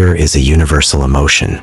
Anger is a universal emotion,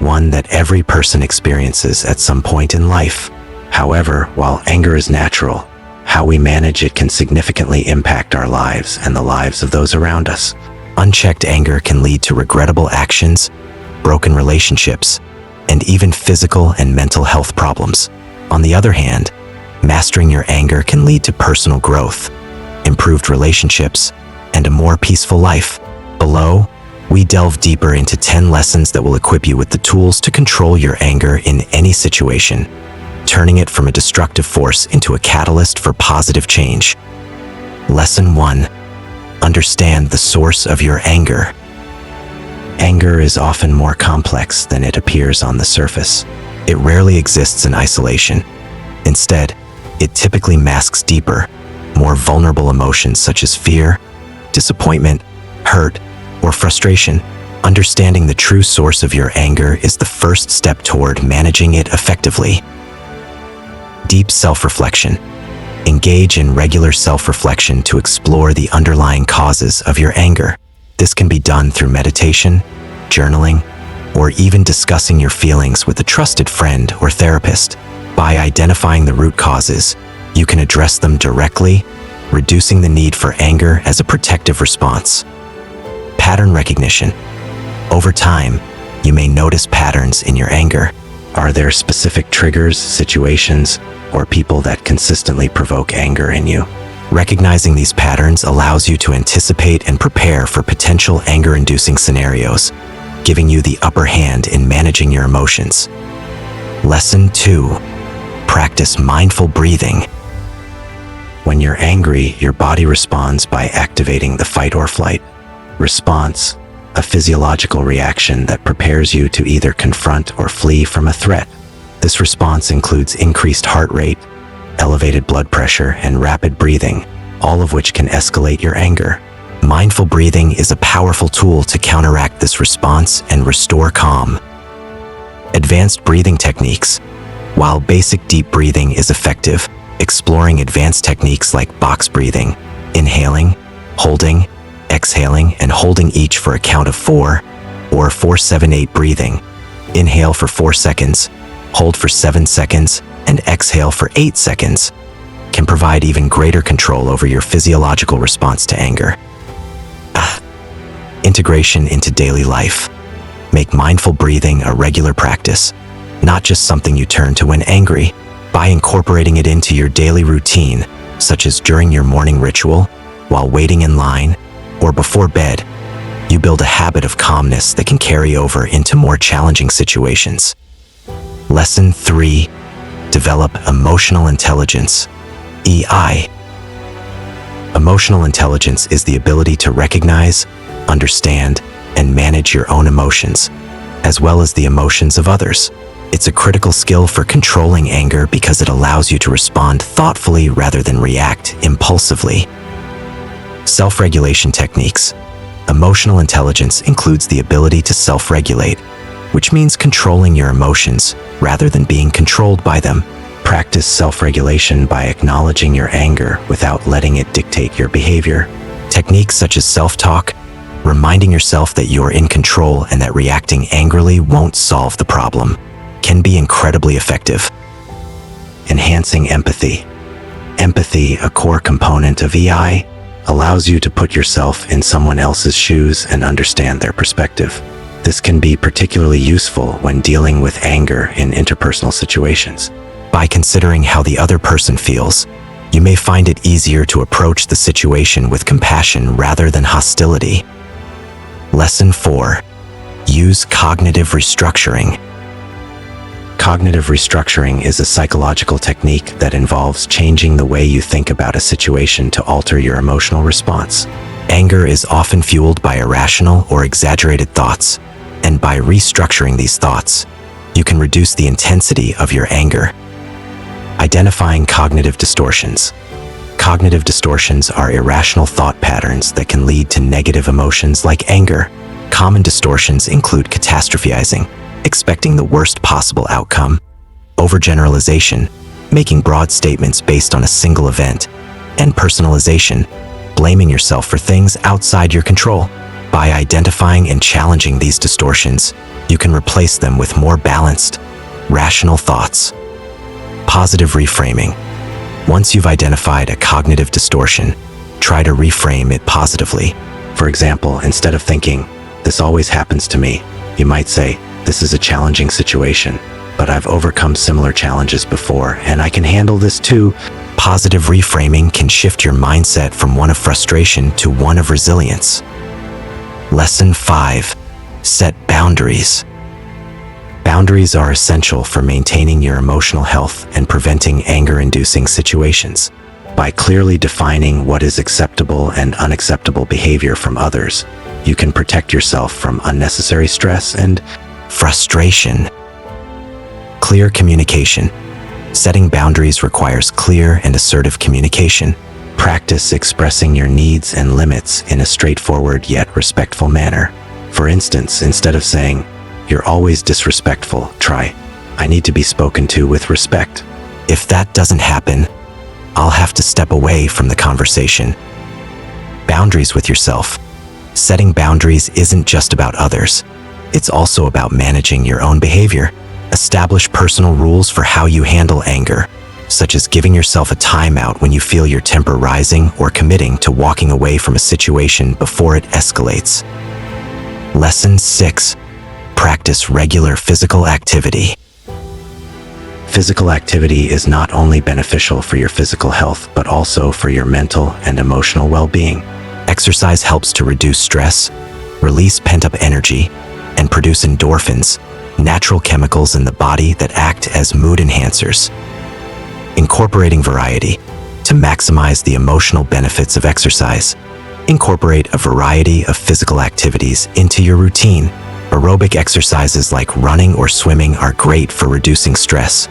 one that every person experiences at some point in life. However, while anger is natural, how we manage it can significantly impact our lives and the lives of those around us. Unchecked anger can lead to regrettable actions, broken relationships, and even physical and mental health problems. On the other hand, mastering your anger can lead to personal growth, improved relationships, and a more peaceful life. Below, we delve deeper into 10 lessons that will equip you with the tools to control your anger in any situation, turning it from a destructive force into a catalyst for positive change. Lesson 1. Understand the source of your anger. Anger is often more complex than it appears on the surface. It rarely exists in isolation. Instead, it typically masks deeper, more vulnerable emotions such as fear, disappointment, hurt, or frustration. Understanding the true source of your anger is the first step toward managing it effectively. Deep self-reflection. Engage in regular self-reflection to explore the underlying causes of your anger. This can be done through meditation, journaling, or even discussing your feelings with a trusted friend or therapist. By identifying the root causes, you can address them directly, reducing the need for anger as a protective response. Pattern recognition. Over time, you may notice patterns in your anger. Are there specific triggers, situations, or people that consistently provoke anger in you? Recognizing these patterns allows you to anticipate and prepare for potential anger-inducing scenarios, giving you the upper hand in managing your emotions. Lesson 2. Practice mindful breathing. When you're angry, your body responds by activating the fight or flight response, a physiological reaction that prepares you to either confront or flee from a threat. This response includes increased heart rate, elevated blood pressure, and rapid breathing, all of which can escalate your anger. Mindful breathing is a powerful tool to counteract this response and restore calm. Advanced breathing techniques. While basic deep breathing is effective, exploring advanced techniques like box breathing, inhaling, holding, exhaling, and holding each for a count of 4, or 4-7-8 breathing. Inhale for 4 seconds, hold for 7 seconds, and exhale for 8 seconds, can provide even greater control over your physiological response to anger. Integration into daily life. Make mindful breathing a regular practice, not just something you turn to when angry. By incorporating it into your daily routine, such as during your morning ritual, while waiting in line, or before bed, you build a habit of calmness that can carry over into more challenging situations. Lesson 3. Develop emotional intelligence, EI. Emotional intelligence is the ability to recognize, understand, and manage your own emotions, as well as the emotions of others. It's a critical skill for controlling anger because it allows you to respond thoughtfully rather than react impulsively. Self-regulation techniques. Emotional intelligence includes the ability to self-regulate, which means controlling your emotions rather than being controlled by them. Practice self-regulation by acknowledging your anger without letting it dictate your behavior. Techniques such as self-talk, reminding yourself that you're in control and that reacting angrily won't solve the problem, can be incredibly effective. Enhancing empathy. Empathy, a core component of EI, allows you to put yourself in someone else's shoes and understand their perspective. This can be particularly useful when dealing with anger in interpersonal situations. By considering how the other person feels, you may find it easier to approach the situation with compassion rather than hostility. Lesson 4. Use cognitive restructuring. Cognitive restructuring is a psychological technique that involves changing the way you think about a situation to alter your emotional response. Anger is often fueled by irrational or exaggerated thoughts, and by restructuring these thoughts, you can reduce the intensity of your anger. Identifying cognitive distortions. Cognitive distortions are irrational thought patterns that can lead to negative emotions like anger. Common distortions include catastrophizing, expecting the worst possible outcome, overgeneralization, making broad statements based on a single event, and personalization, blaming yourself for things outside your control. By identifying and challenging these distortions, you can replace them with more balanced, rational thoughts. Positive reframing. Once you've identified a cognitive distortion, try to reframe it positively. For example, instead of thinking, "This always happens to me," you might say, "This is a challenging situation, but I've overcome similar challenges before, and I can handle this too." Positive reframing can shift your mindset from one of frustration to one of resilience. Lesson 5. Set boundaries. Boundaries are essential for maintaining your emotional health and preventing anger-inducing situations. By clearly defining what is acceptable and unacceptable behavior from others, you can protect yourself from unnecessary stress and frustration. Clear communication. Setting boundaries requires clear and assertive communication. Practice expressing your needs and limits in a straightforward yet respectful manner. For instance, instead of saying, "You're always disrespectful," try, "I need to be spoken to with respect. If that doesn't happen, I'll have to step away from the conversation." Boundaries with yourself. Setting boundaries isn't just about others. It's also about managing your own behavior. Establish personal rules for how you handle anger, such as giving yourself a timeout when you feel your temper rising or committing to walking away from a situation before it escalates. Lesson 6. Practice regular physical activity. Physical activity is not only beneficial for your physical health, but also for your mental and emotional well-being. Exercise helps to reduce stress, release pent-up energy, and produce endorphins, natural chemicals in the body that act as mood enhancers. Incorporating variety. To maximize the emotional benefits of exercise, incorporate a variety of physical activities into your routine. Aerobic exercises like running or swimming are great for reducing stress,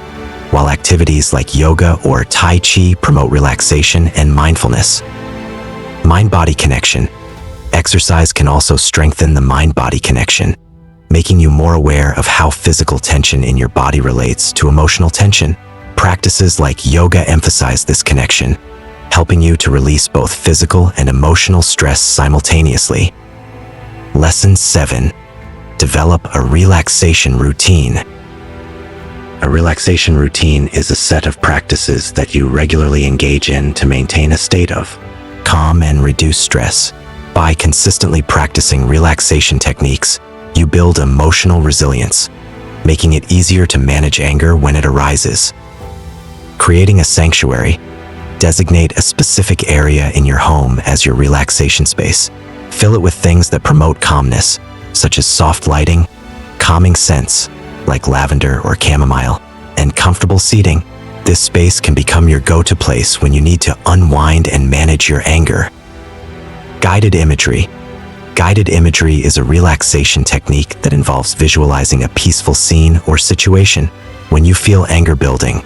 while activities like yoga or Tai Chi promote relaxation and mindfulness. Mind-body connection. Exercise can also strengthen the mind-body connection, making you more aware of how physical tension in your body relates to emotional tension. Practices like yoga emphasize this connection, helping you to release both physical and emotional stress simultaneously. Lesson 7. Develop a relaxation routine. A relaxation routine is a set of practices that you regularly engage in to maintain a state of calm and reduce stress. By consistently practicing relaxation techniques, you build emotional resilience, making it easier to manage anger when it arises. Creating a sanctuary. Designate a specific area in your home as your relaxation space. Fill it with things that promote calmness, such as soft lighting, calming scents like lavender or chamomile, and comfortable seating. This space can become your go-to place when you need to unwind and manage your anger. Guided imagery. Guided imagery is a relaxation technique that involves visualizing a peaceful scene or situation. When you feel anger building,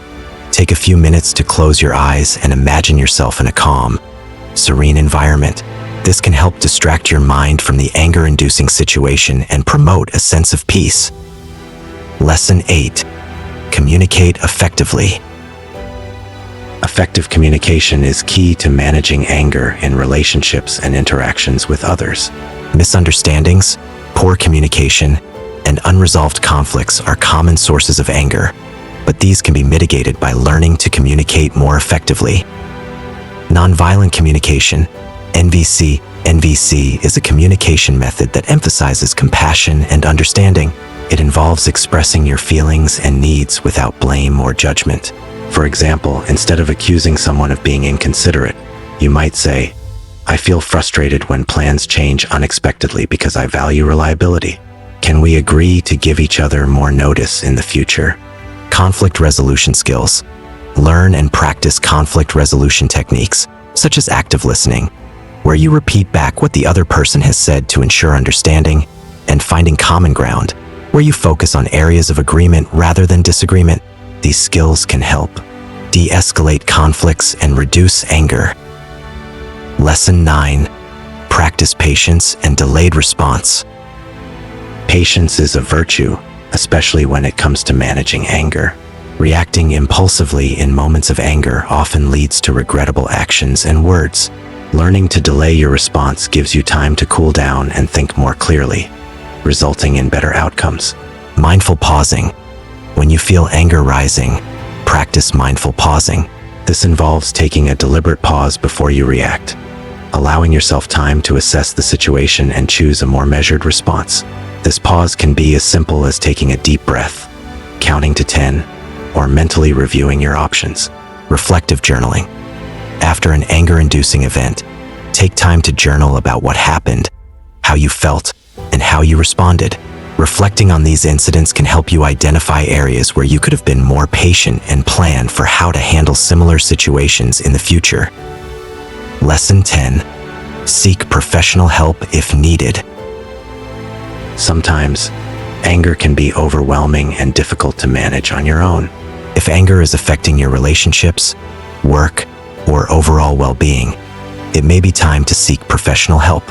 take a few minutes to close your eyes and imagine yourself in a calm, serene environment. This can help distract your mind from the anger-inducing situation and promote a sense of peace. Lesson 8. Communicate effectively. Effective communication is key to managing anger in relationships and interactions with others. Misunderstandings, poor communication, and unresolved conflicts are common sources of anger, but these can be mitigated by learning to communicate more effectively. Nonviolent communication, NVC. NVC is a communication method that emphasizes compassion and understanding. It involves expressing your feelings and needs without blame or judgment. For example, instead of accusing someone of being inconsiderate, you might say, "I feel frustrated when plans change unexpectedly because I value reliability. Can we agree to give each other more notice in the future?" Conflict resolution skills. Learn and practice conflict resolution techniques, such as active listening, where you repeat back what the other person has said to ensure understanding, and finding common ground, where you focus on areas of agreement rather than disagreement. These skills can help de-escalate conflicts and reduce anger. Lesson 9. Practice patience and delayed response. Patience is a virtue, especially when it comes to managing anger. Reacting impulsively in moments of anger often leads to regrettable actions and words. Learning to delay your response gives you time to cool down and think more clearly, resulting in better outcomes. Mindful pausing. When you feel anger rising, practice mindful pausing. This involves taking a deliberate pause before you react, allowing yourself time to assess the situation and choose a more measured response. This pause can be as simple as taking a deep breath, counting to 10, or mentally reviewing your options. Reflective journaling. After an anger-inducing event, take time to journal about what happened, how you felt, and how you responded. Reflecting on these incidents can help you identify areas where you could have been more patient and plan for how to handle similar situations in the future. Lesson 10. Seek professional help if needed. Sometimes, anger can be overwhelming and difficult to manage on your own. If anger is affecting your relationships, work, or overall well-being, it may be time to seek professional help.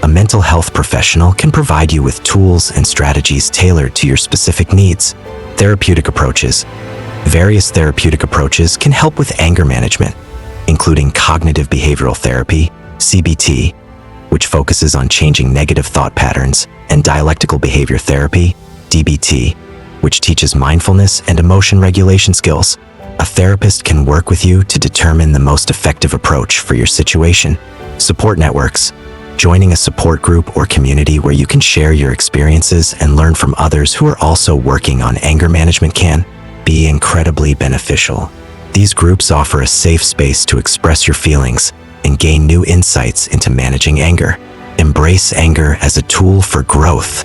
A mental health professional can provide you with tools and strategies tailored to your specific needs. Therapeutic approaches. Various therapeutic approaches can help with anger management, including cognitive behavioral therapy, CBT, which focuses on changing negative thought patterns, and dialectical behavior therapy, DBT, which teaches mindfulness and emotion regulation skills. A therapist can work with you to determine the most effective approach for your situation. Support networks. Joining a support group or community where you can share your experiences and learn from others who are also working on anger management can be incredibly beneficial. These groups offer a safe space to express your feelings and gain new insights into managing anger. Embrace anger as a tool for growth.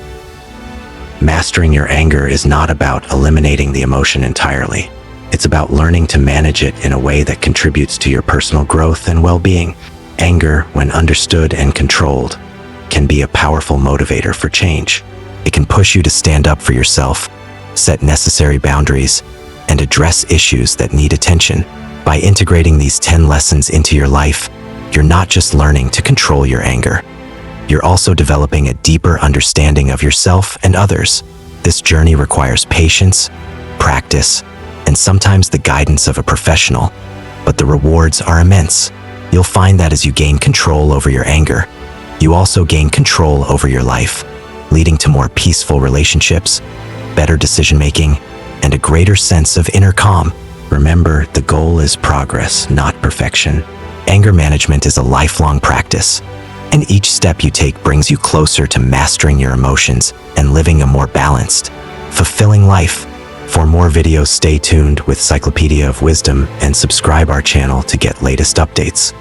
Mastering your anger is not about eliminating the emotion entirely. It's about learning to manage it in a way that contributes to your personal growth and well-being. Anger, when understood and controlled, can be a powerful motivator for change. It can push you to stand up for yourself, set necessary boundaries, and address issues that need attention. By integrating these 10 lessons into your life, you're not just learning to control your anger. You're also developing a deeper understanding of yourself and others. This journey requires patience, practice, and sometimes the guidance of a professional, but the rewards are immense. You'll find that as you gain control over your anger, you also gain control over your life, leading to more peaceful relationships, better decision-making, and a greater sense of inner calm. Remember, the goal is progress, not perfection. Anger management is a lifelong practice, and each step you take brings you closer to mastering your emotions and living a more balanced, fulfilling life. For more videos, stay tuned with Cyclopedia of Wisdom and subscribe our channel to get latest updates.